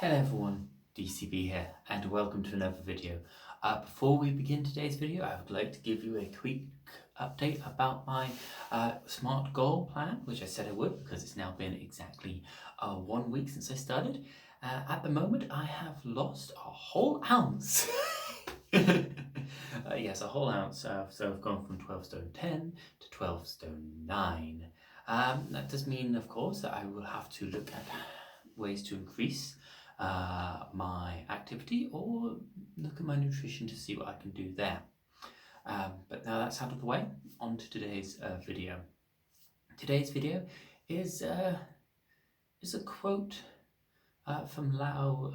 Hello everyone, DCB here and welcome to another video. Before we begin today's video, I would like to give you a quick update about my SMART goal plan, which I said I would because it's now been exactly 1 week since I started. At the moment, I have lost a whole ounce. Yes, a whole ounce. So I've gone from 12 stone 10 to 12 stone 9. That does mean, of course, that I will have to look at ways to increase my activity or look at my nutrition to see what I can do there. But now that's out of the way, on to today's video. Today's video is a quote from Lao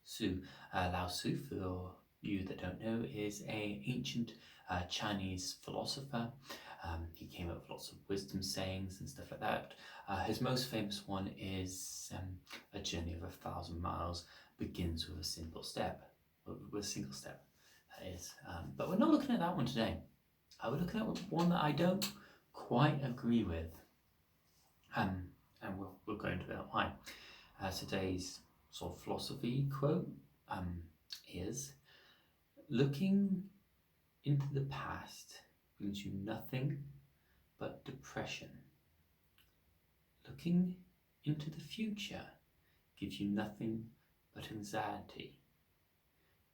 Tze. Lao Tze, for you that don't know, is an ancient Chinese philosopher. He came up with lots of wisdom sayings and stuff like that. His most famous one is a journey of 1,000 miles begins with a single step. With a single step, that is. But we're not looking at that one today. We're looking at one that I don't quite agree with. And we'll go into that why. Today's sort of philosophy quote is, looking into the past brings you nothing but depression. Looking into the future gives you nothing but anxiety.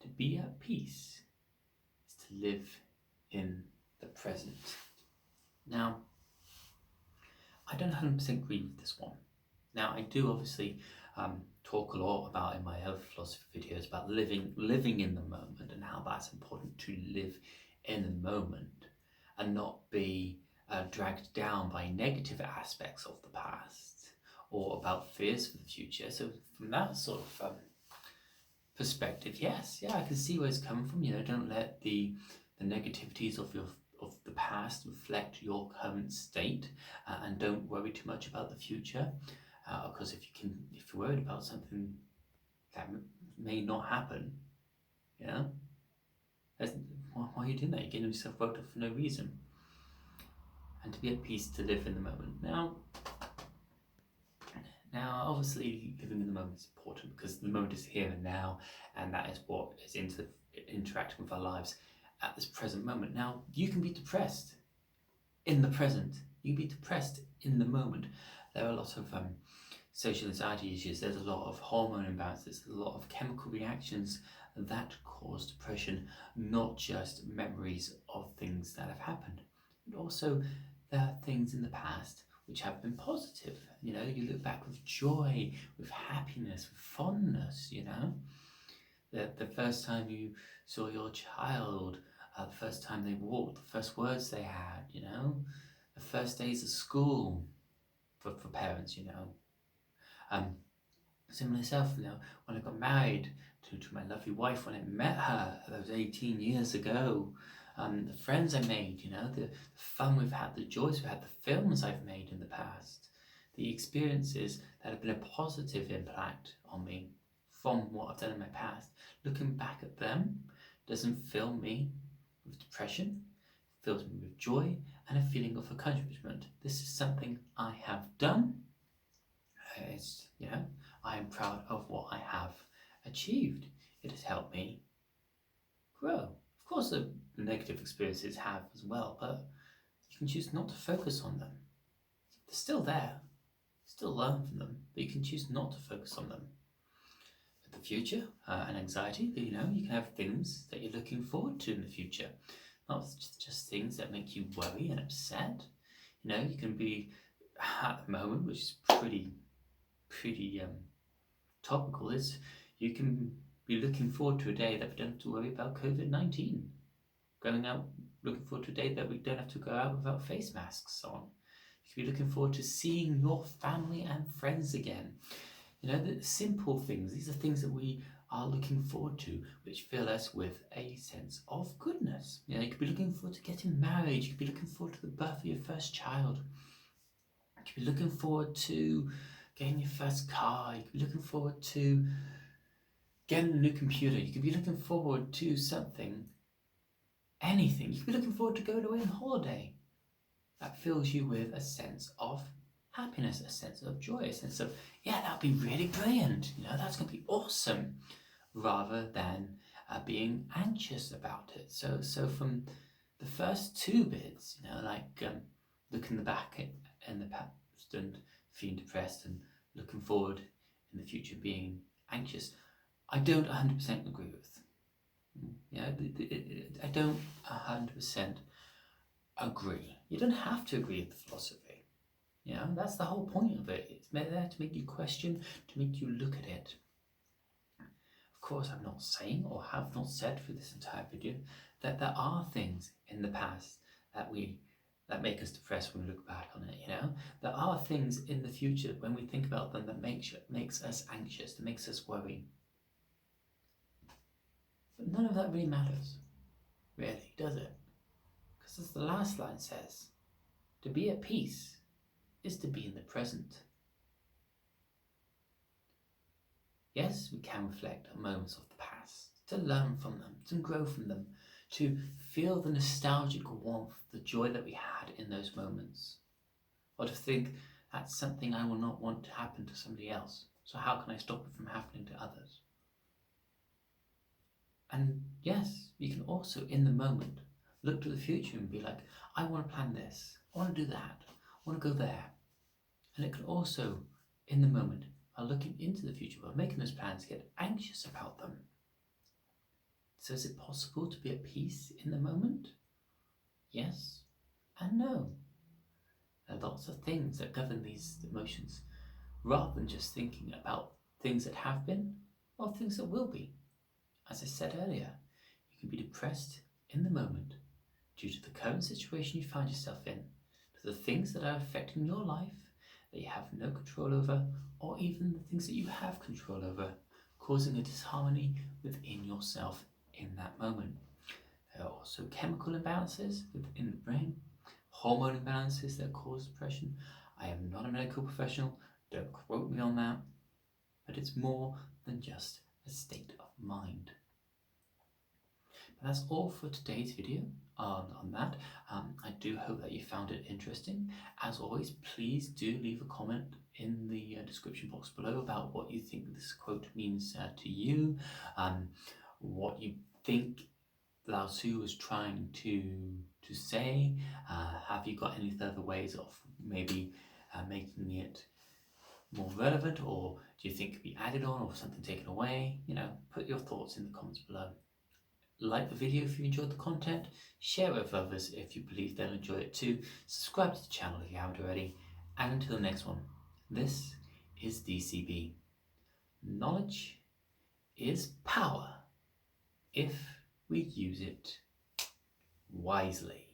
To be at peace is to live in the present. Now, I don't 100% agree with this one. Now, I do obviously talk a lot about in my other philosophy videos about living in the moment and how that's important to live in the moment and not be dragged down by negative aspects of the past or about fears for the future. So from that sort of perspective, yes, I can see where it's coming from. Don't let the negativities of the past reflect your current state, and don't worry too much about the future, because if you're worried about something that may not happen, why are you doing that? You're getting yourself worked up for no reason. And to be at peace, to live in the moment. Now, obviously, living in the moment is important because the moment is here and now, and that is what is interacting with our lives at this present moment. Now, you can be depressed in the present. You can be depressed in the moment. There are a lot of social anxiety issues. There's a lot of hormone imbalances, a lot of chemical reactions that cause depression, not just memories of things that have happened, but also there are things in the past which have been positive. You look back with joy, with happiness, with fondness. The first time you saw your child, the first time they walked, the first words they had, the first days of school for parents, Similar myself, when I got married to my lovely wife, when I met her, that was 18 years ago, the friends I made, the fun we've had, the joys we've had, the films I've made in the past, the experiences that have been a positive impact on me from what I've done in my past. Looking back at them doesn't fill me with depression, it fills me with joy and a feeling of accomplishment. This is something I have done. I am proud of what I have achieved. It has helped me grow. Of course, the negative experiences have as well, but you can choose not to focus on them. They're still there. Still learn from them, but you can choose not to focus on them. With the future and anxiety, you can have things that you're looking forward to in the future, not just things that make you worry and upset. You can be at the moment, which is pretty topical, is you can be looking forward to a day that we don't have to worry about COVID-19. Going out, looking forward to a day that we don't have to go out without face masks on. You can be looking forward to seeing your family and friends again. The simple things, these are things that we are looking forward to, which fill us with a sense of goodness. You could be looking forward to getting married. You could be looking forward to the birth of your first child. You could be looking forward to getting your first car. You could be looking forward to getting a new computer. You could be looking forward to something, anything. You could be looking forward to going away on holiday. That fills you with a sense of happiness, a sense of joy, a sense of, yeah, that'll be really brilliant, that's going to be awesome, rather than being anxious about it. So from the first two bits, looking back in the past and feeling depressed, and looking forward in the future being anxious, I don't 100% agree with. I don't 100% agree. You don't have to agree with the philosophy. That's the whole point of it. It's there to make you question, to make you look at it. Of course, I'm not saying, or have not said through this entire video, that there are things in the past that make us depressed when we look back on it. There are things in the future when we think about them that makes us anxious, that makes us worry. But none of that really matters, really, does it? Because as the last line says, to be at peace is to be in the present. Yes, we can reflect on moments of the past, to learn from them, to grow from them, to feel the nostalgic warmth, the joy that we had in those moments. Or to think, that's something I will not want to happen to somebody else, so how can I stop it from happening to others? And yes, you can also, in the moment, look to the future and be like, I want to plan this, I want to do that, I want to go there. And it can also, in the moment, while looking into the future, while making those plans, get anxious about them. So is it possible to be at peace in the moment? Yes and no. There are lots of things that govern these emotions, rather than just thinking about things that have been or things that will be. As I said earlier, you can be depressed in the moment due to the current situation you find yourself in, to the things that are affecting your life that you have no control over, or even the things that you have control over, causing a disharmony within yourself in that moment. There are also chemical imbalances within the brain, hormone imbalances that cause depression. I am not a medical professional, don't quote me on that, but it's more than just a state of mind. But that's all for today's video on that. I do hope that you found it interesting. As always, please do leave a comment in the description box below about what you think this quote means to you, what you think Lao Tze was trying to say. Have you got any further ways of maybe making it more relevant, or do you think it could be added on or something taken away? Put your thoughts in the comments below. Like the video if you enjoyed the content, share it with others if you believe they'll enjoy it too, subscribe to the channel if you haven't already, and until the next one, this is DCB. Knowledge is power if we use it wisely.